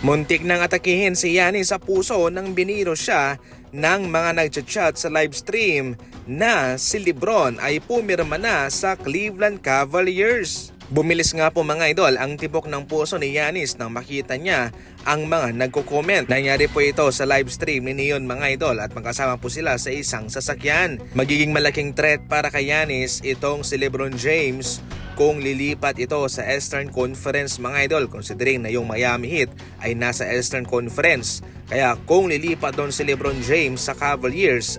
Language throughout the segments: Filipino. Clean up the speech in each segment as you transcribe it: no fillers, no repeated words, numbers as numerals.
Muntik nang atakihin si Giannis sa puso nang biniro siya ng mga nagchat-chat sa livestream na si LeBron ay pumirma na sa Cleveland Cavaliers. Bumilis nga po mga idol ang tibok ng puso ni Giannis nang makita niya ang mga nagko-comment. Nangyari po ito sa livestream ni Neon mga idol at magkasama po sila sa isang sasakyan. Magiging malaking threat para kay Giannis itong si LeBron James kung lilipat ito sa Eastern Conference mga idol, considering na yung Miami Heat ay nasa Eastern Conference. Kaya kung lilipat doon si LeBron James sa Cavaliers,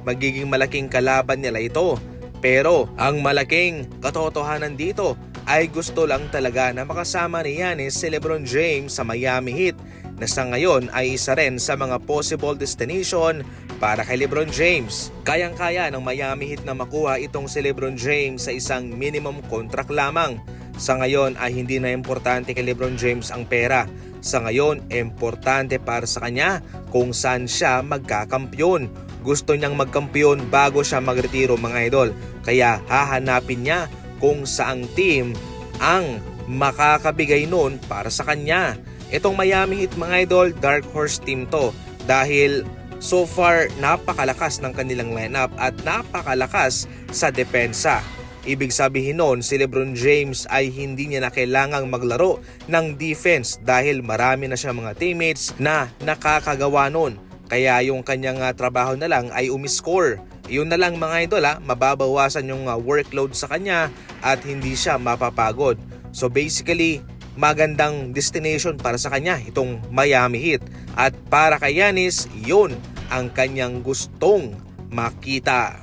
magiging malaking kalaban nila ito. Pero ang malaking katotohanan dito ay gusto lang talaga na makasama ni Giannis si LeBron James sa Miami Heat na sa ngayon ay isa rin sa mga possible destination para kay LeBron James. Kayang-kaya ng Miami Heat na makuha itong si LeBron James sa isang minimum contract lamang. Sa ngayon ay hindi na importante kay LeBron James ang pera. Sa ngayon, importante para sa kanya kung saan siya magkakampyon. Gusto niyang magkampiyon bago siya magretiro mga idol. Kaya hahanapin niya kung saang team ang makakabigay nun para sa kanya. Itong Miami Heat mga idol, dark horse team to dahil so far napakalakas ng kanilang lineup at napakalakas sa depensa. Ibig sabihin nun, si LeBron James ay hindi niya na kailangang maglaro ng defense dahil marami na siya mga teammates na nakakagawa nun. Kaya yung kanyang trabaho na lang ay umiscore. Yun na lang mga idol, mababawasan yung workload sa kanya at hindi siya mapapagod. So basically, magandang destination para sa kanya itong Miami Heat. At para kay Giannis, yun ang kanyang gustong makita.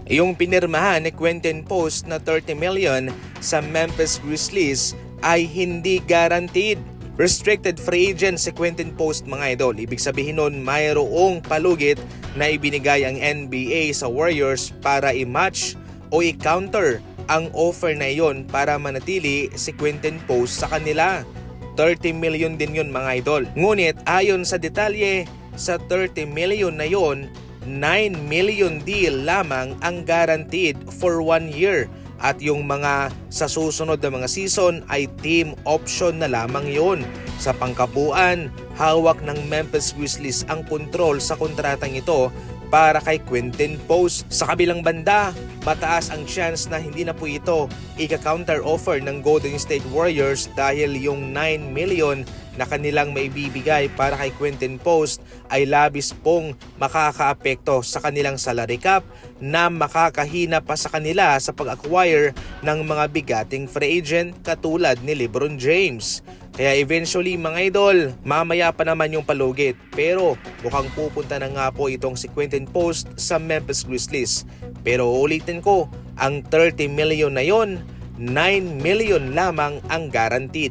Yung pinirmahan ni Quinton Post na 30 million sa Memphis Grizzlies ay hindi guaranteed. Restricted free agent si Quinton Post mga idol. Ibig sabihin nun mayroong palugit na ibinigay ang NBA sa Warriors para i-match o i-counter ang offer na iyon para manatili si Quinton Post sa kanila. 30 million din yun mga idol. Ngunit ayon sa detalye, sa 30 million na yun, 9 million deal lamang ang guaranteed for 1 year. At yung mga sa susunod na mga season ay team option na lamang yun. Sa pangkabuuan, hawak ng Memphis Grizzlies ang kontrol sa kontratang ito para kay Quinton Post. Sa kabilang banda, mataas ang chance na hindi na po ito ika-counter offer ng Golden State Warriors dahil yung 9 million na kanilang maibibigay para kay Quinton Post ay labis pong makakaapekto sa kanilang salary cap na makakahina pa sa kanila sa pag-acquire ng mga bigating free agent katulad ni LeBron James. Kaya eventually mga idol, mamaya pa naman yung palugit. Pero mukhang pupunta na nga po itong si Quinton Post sa Memphis Grizzlies. Pero ulitin ko, ang 30 million na yon, 9 million lamang ang guaranteed.